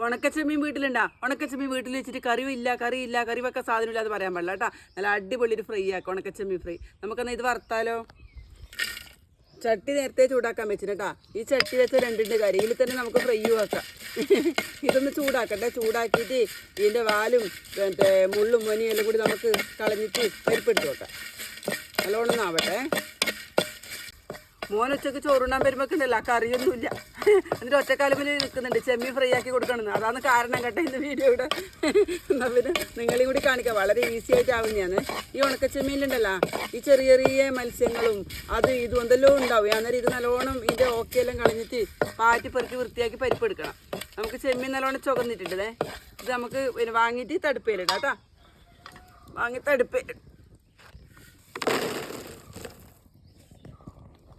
ഉണക്കച്ചെമ്മീൻ വീട്ടിലുണ്ടാ? ഉണക്കച്ചെമ്മീൻ വീട്ടിൽ വെച്ചിട്ട് കറിയില്ല കറി വെക്കാൻ സാധനം ഇല്ലാതെ പറയാൻ പാടില്ല കേട്ടോ. നല്ല അടിപൊളി ഒരു ഫ്രൈ ആക്കാം, ഉണക്കച്ചെമ്മീൻ ഫ്രൈ. നമുക്കെന്നാൽ ഇത് വറുത്താലോ? ചട്ടി നേരത്തെ ചൂടാക്കാൻ വെച്ചിട്ടാ. ഈ ചട്ടി വെച്ച രണ്ടിൻ്റെ കാര്യം ഇതിൽ തന്നെ നമുക്ക് ഫ്രൈ ആക്കാം. ഇതൊന്ന് ചൂടാക്കട്ടെ. ചൂടാക്കിയിട്ട് ഇതിൻ്റെ വാലും മറ്റേ മുള്ളും മനിയെല്ലാം കൂടി നമുക്ക് കളഞ്ഞിട്ട് പരിപ്പെടുത്ത് വെക്കാം. നല്ലോണം ആവട്ടെ. മോനൊച്ചക്ക് ചോറുണ്ണാൻ വരുമ്പോഴൊക്കെയുണ്ടല്ലോ കറിയൊന്നുമില്ല, എന്നിട്ട് ഒറ്റക്കാലമിൽ നിൽക്കുന്നുണ്ട് ചെമ്മീൻ ഫ്രൈ ആക്കി കൊടുക്കണമെന്ന്. അതാണ് കാരണം കേട്ടോ ഇന്ന് വീഡിയോയുടെ. എന്നാൽ പിന്നെ നിങ്ങളെയും കൂടി കാണിക്കാം. വളരെ ഈസി ആയിട്ടാവുന്നതാണ്. ഈ ഉണക്കച്ചെമ്മീനിലുണ്ടല്ലോ ഈ ചെറിയ ചെറിയ മത്സ്യങ്ങളും അത് ഇതും എന്തെല്ലാം ഉണ്ടാവും. അന്നേരം ഇത് നല്ലോണം ഇതിൻ്റെ ഓക്കെല്ലാം കളഞ്ഞിട്ട് പാറ്റി പെറുക്കി വൃത്തിയാക്കി പരിപ്പെടുക്കണം. നമുക്ക് ചെമ്മീൻ നല്ലോണം ചുവന്നിട്ടുണ്ടേ. ഇത് നമുക്ക് പിന്നെ വാങ്ങിയിട്ട് തടുപ്പയിലിടാം കേട്ടോ. വാങ്ങി തടുപ്പയിൽ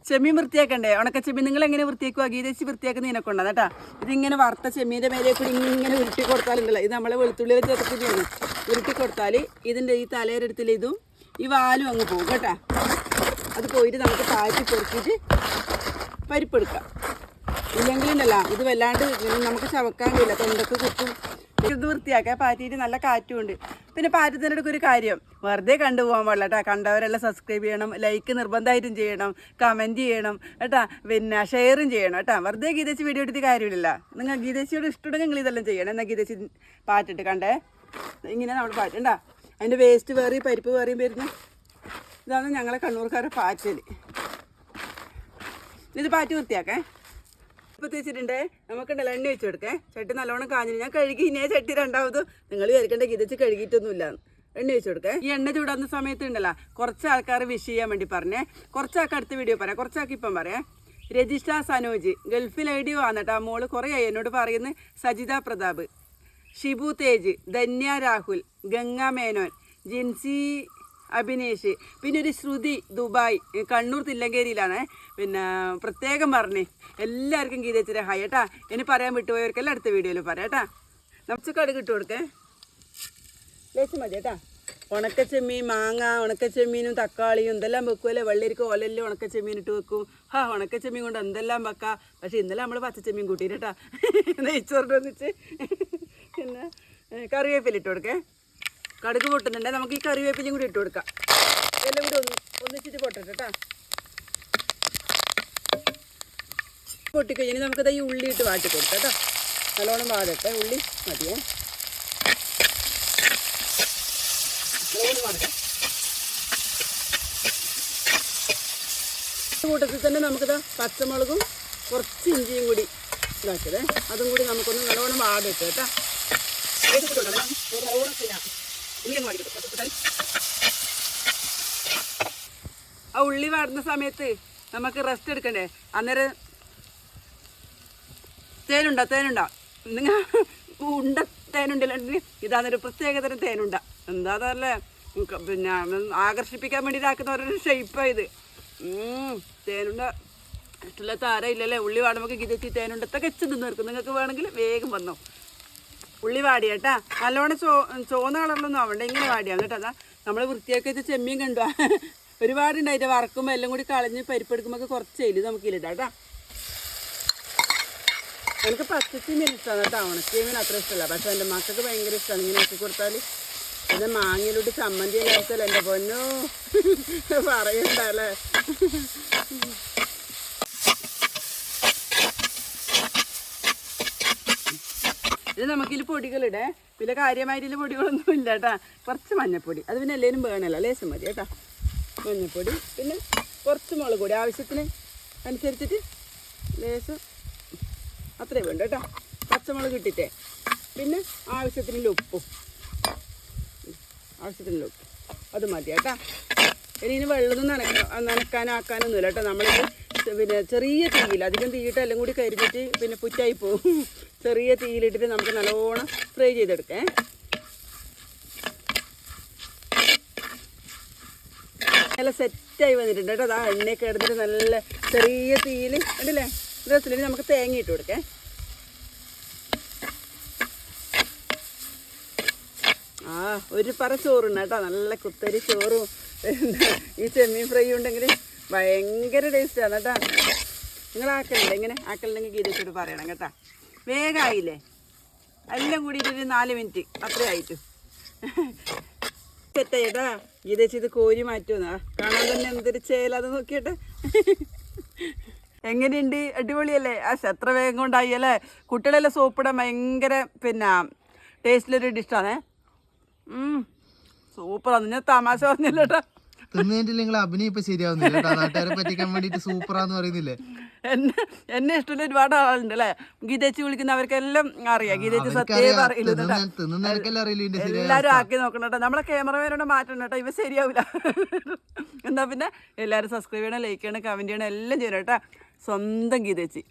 ചെമ്മീൻ വൃത്തിയാക്കണ്ടേ? ഉണക്കച്ചെമ്മീൻ നിങ്ങൾ എങ്ങനെ വൃത്തിയാക്കുക? ഗീതേച്ചി വൃത്തിയാക്കുന്ന ഇതിനെക്കൊണ്ടാണ് കേട്ടോ. ഇതിങ്ങനെ വറുത്ത ചെമ്മീൻ്റെ മേലെ കൂടി ഇങ്ങനെ ഉരുട്ടി കൊടുത്താലുണ്ടല്ലോ, ഇത് നമ്മളെ വെളുത്തുള്ളിയിൽ ചേർത്തിട്ടാണ്. ഉരുട്ടി കൊടുത്താൽ ഇതിൻ്റെ ഈ തലയിലെടുത്തിൽ ഇതും ഈ വാലും അങ്ങ് പോകും കേട്ടോ. അത് പോയിട്ട് നമുക്ക് താഴ്ത്തി പൊറുക്കിയിട്ട് പരിപ്പെടുക്കാം. ഇല്ലെങ്കിലുണ്ടല്ലോ ഇത് വല്ലാണ്ട് നമുക്ക് ചവക്കാൻ കഴിയില്ല, തൊണ്ടക്ക് കുത്തും. ഇത് വൃത്തിയാക്കാം. പാറ്റിയിട്ട് നല്ല കാറ്റുമുണ്ട്. പിന്നെ പാറ്റത്തിനടുക്ക് ഒരു കാര്യം, വെറുതെ കണ്ടുപോകാൻ പാടില്ല കേട്ടോ. കണ്ടവരെല്ലാം സബ്സ്ക്രൈബ് ചെയ്യണം, ലൈക്ക് നിർബന്ധമായിട്ടും ചെയ്യണം, കമൻറ്റ് ചെയ്യണം കേട്ടോ, പിന്നെ ഷെയറും ചെയ്യണം കേട്ടോ. വെറുതെ ഗീതേച്ചി വീഡിയോ എടുത്ത് കാര്യമില്ല. നിങ്ങൾ ഗീതേച്ചിയോട് ഇഷ്ടമുണ്ടെങ്കിൽ നിങ്ങൾ ഇതെല്ലാം ചെയ്യണം. എന്നാൽ ഗീതേച്ചി പാറ്റിട്ട് കണ്ടേ ഇങ്ങനെ നമ്മൾ പാറ്റണ്ട. അതിൻ്റെ വേസ്റ്റ് വേറെ പരിപ്പ് വേറെയും വരുന്നു. ഇതാണ് ഞങ്ങളെ കണ്ണൂർക്കാരുടെ പാറ്റൽ. ഇത് പാറ്റ് വൃത്തിയാക്കേ. ഇപ്പോൾ തേച്ചിട്ടുണ്ടേ. നമുക്കുണ്ടല്ലോ എണ്ണ വെച്ച് കൊടുക്കേ. ചട്ടി നല്ലോണം കാഞ്ഞു. ഞാൻ കഴുകി ഇനിയെ ചട്ടി രണ്ടാമത് നിങ്ങൾ വിചാരിക്കേണ്ട ഗീതച്ച് കഴുകിയിട്ടൊന്നുമില്ല. എണ്ണ വെച്ച് കൊടുക്കേ. ഈ എണ്ണ ചൂടാകുന്ന സമയത്ത് ഉണ്ടല്ലോ കുറച്ച് ആൾക്കാർ വിഷ് ചെയ്യാൻ വേണ്ടി പറഞ്ഞേ. കുറച്ചാൾക്ക് അടുത്ത വീഡിയോ പറയാം, കുറച്ചാൾക്ക് ഇപ്പം പറയാം. രജിഷ സനോജ് ഗൾഫിൽ ഐഡിയോ ആണ് കേട്ടോ. മോള് കുറേ ആയി എന്നോട് പറയുന്നത്. സജിത പ്രതാപ്, ഷിബു തേജ്, ധന്യ രാഹുൽ, ഗംഗ മേനോൻ, ജിൻസി അഭിനേഷ്, പിന്നെ ഒരു ശ്രുതി ദുബായ്, കണ്ണൂർ തില്ലങ്കേരിയിലാണ്. പിന്നെ പ്രത്യേകം പറഞ്ഞേ എല്ലാവർക്കും ഗീതേച്ചിരെ ഹായ് കേട്ടാ. ഇനി പറയാൻ വിട്ടുപോയവർക്കെല്ലാം അടുത്ത വീഡിയോയിൽ പറയാം കേട്ടാ. നമുക്ക് കടുക് ഇട്ട് കൊടുക്കേ. ലേശം മതി കേട്ടാ. ഉണക്കച്ചെമ്മീൻ, മാങ്ങ, ഉണക്കച്ചെമ്മീനും തക്കാളിയും എന്തെല്ലാം വെക്കുമല്ലേ. വെള്ളരിക്ക് ഓലെല്ലാം ഉണക്കച്ചെമ്മീൻ ഇട്ട് വെക്കും. ഉണക്കച്ചെമ്മീൻ കൊണ്ട് എന്തെല്ലാം വെക്കാം. പക്ഷേ ഇന്നലെ നമ്മൾ പച്ചച്ചെമ്മീൻ കൂട്ടിയിട്ടാ നെയ്ച്ചോറിട്ട് വന്നിച്ച്. പിന്നെ കറിവേപ്പില ഇട്ട് കൊടുക്കേ. കടുക് പൊട്ടുന്നുണ്ട്. നമുക്ക് ഈ കറിവേപ്പിലയും കൂടി ഇട്ട് കൊടുക്കാം. എല്ലാം കൂടി ഒന്നിച്ചിട്ട് പൊട്ടട്ടെ കേട്ടോ. പൊട്ടിക്കഴിഞ്ഞാൽ നമുക്കത് ഈ ഉള്ളി ഇട്ട് വാട്ടി കൊടുക്കാം കേട്ടോ. നല്ലോണം വാടട്ടെ. ഉള്ളി മതിയേ. കൂട്ടത്തിൽ തന്നെ നമുക്കിത് പച്ചമുളകും കുറച്ച് ഇഞ്ചിയും കൂടി ഇതാക്കിയതേ. അതും കൂടി നമുക്കൊന്ന് നല്ലോണം വാടിട്ട് കേട്ടോ. ആ ഉള്ളി വാടുന്ന സമയത്ത് നമുക്ക് റെസ്റ്റ് എടുക്കണ്ടേ. അന്നേരം തേനുണ്ടോ നിങ്ങൾ ഉണ്ട തേനുണ്ടല്ലോ. ഇതാന്നൊരു പ്രത്യേകതരം തേനുണ്ട. എന്താതല്ലേ പിന്നെ ആകർഷിപ്പിക്കാൻ വേണ്ടി ഇതാക്കുന്ന ഓരോ ഷേപ്പാണ് ഇത്. തേനുണ്ട ഇഷ്ടമില്ലാത്ത ആരും ഇല്ലല്ലേ. ഉള്ളി വാടുമ്പോൾ ഗീതച്ചി തേനുണ്ടത്തൊക്കെ എച്ച് നിന്ന് നിൽക്കും. നിങ്ങൾക്ക് വേണമെങ്കിൽ വേഗം വന്നോ. ഉള്ളി വാടിയാട്ടാ. നല്ലോണം ചുവന്ന കളറിലൊന്നും ആവണ്ട. ഇങ്ങനെ വാടിയാണ് കേട്ടോ. അതാ നമ്മൾ വൃത്തിയാക്കി വെച്ച ചെമ്മീൻ കണ്ടു. ഒരുപാടുണ്ടായിട്ട് വറക്കുമ്പോൾ എല്ലാം കൂടി കളഞ്ഞ് പരിപ്പെടുക്കുമ്പോൾ കുറച്ച് എലി നമുക്കില്ലിടാം കേട്ടോ. എനിക്ക് പച്ചച്ചെമ്മീൻ ഇഷ്ടമാണ് കേട്ടോ. ഉണക്കച്ചെമ്മീൻ അത്ര ഇഷ്ടമല്ല. പക്ഷെ എൻ്റെ മക്കൾക്ക് ഭയങ്കര ഇഷ്ടമാണ് ഇങ്ങനെ ആക്കി കൊടുത്താൽ. പിന്നെ മാങ്ങയിലോട്ട് ചമ്മന്തി കഴിച്ചാൽ എൻ്റെ പൊന്നോ പറയണ്ടല്ലേ. ഇത് നമുക്കിതിൽ പൊടികളിടേ. പിന്നെ കാര്യമായിട്ട് പൊടികളൊന്നും ഇല്ല കേട്ടോ. കുറച്ച് മഞ്ഞൾപ്പൊടി, അത് പിന്നെ എല്ലാവരും വേണമല്ലോ. ലേശം മതി കേട്ടോ. മഞ്ഞൾപ്പൊടി, പിന്നെ കുറച്ച് മുളക് പൊടി ആവശ്യത്തിന് അനുസരിച്ചിട്ട് ലേശം അത്രയും വേണ്ട കേട്ടോ. പച്ചമുളക് ഇട്ടിട്ടേ. പിന്നെ ആവശ്യത്തിനുള്ള ഉപ്പും അത് മതി കേട്ടോ. ഇനി വെള്ളമൊന്നും നനക്കാനാക്കാനൊന്നുമില്ല കേട്ടോ. നമ്മളിത് പിന്നെ ചെറിയ തീയിൽ, അധികം തീയിട്ട് എല്ലാം കൂടി കരിഞ്ഞിട്ട് പിന്നെ പുറ്റായി പോകും. ചെറിയ തീയിലിട്ടിട്ട് നമുക്ക് നല്ലോണം ഫ്രൈ ചെയ്തെടുക്കേ. നല്ല സെറ്റായി വന്നിട്ടുണ്ട് കേട്ടോ. അതാ എണ്ണയൊക്കെ എടുത്തിട്ട് നല്ല ചെറിയ തീയിൽ ഉണ്ടല്ലേ. രസത്തിൽ നമുക്ക് തേങ്ങ ഇട്ട് കൊടുക്കേ. ഒരു പറ ചോറുണ്ട് കേട്ടോ. നല്ല കുത്തരി ചോറും ഈ ചെമ്മീൻ ഫ്രൈ ഉണ്ടെങ്കിൽ ഭയങ്കര ടേസ്റ്റാണ് കേട്ടോ. നിങ്ങൾ ആക്കലുണ്ട് ഇങ്ങനെ? ആക്കലുണ്ടെങ്കിൽ ഗീതച്ചോട് പറയണം കേട്ടോ. വേഗമായില്ലേ? എല്ലാം കൂടിയിട്ട് ഒരു 4 മിനിറ്റ് അത്രയായിട്ട് സെറ്റായിട്ടാ. ഗീതേച്ചി ഇത് കോരി മാറ്റുമെന്നാ കാണാൻ തന്നെ എന്തൊരു ചേലാത് നോക്കിയിട്ട്. എങ്ങനെയുണ്ട്? അടിപൊളിയല്ലേ? എത്ര വേഗം കൊണ്ടായി അല്ലേ? കുട്ടികളെല്ലാം സോപ്പിടാൻ ഭയങ്കര പിന്നെ ടേസ്റ്റിലൊരു ഡിഷാണേ. സൂപ്പറാന്ന്. ഞാൻ തമാശ പറഞ്ഞല്ലേട്ടാ. നിങ്ങൾ അഭിനയം ഇപ്പൊ ശരിയാവുന്നില്ല. നാട്ടുകാരെ പറ്റിക്കാൻ വേണ്ടിട്ട് സൂപ്പറാന്ന് പറയുന്നില്ലേ? എന്നെ ഇഷ്ടമുള്ള ഒരുപാട് ആളുണ്ട് അല്ലേ? ഗീതേച്ചി വിളിക്കുന്നവർക്കെല്ലാം അറിയാം. ഗീതേച്ചി സത്യം അറിയില്ല. എല്ലാരും ആക്കി നോക്കണം കേട്ടോ. നമ്മളെ ക്യാമറമാനോട് മാറ്റണം കേട്ടോ, ഇവ ശരിയാവില്ല. എന്നാ പിന്നെ എല്ലാവരും സബ്സ്ക്രൈബ് ചെയ്യണം, ലൈക്ക് ചെയ്യണം, കമന്റ് ചെയ്യണം, എല്ലാം ചെയ്യണം കേട്ടോ. സ്വന്തം ഗീതേച്ചി.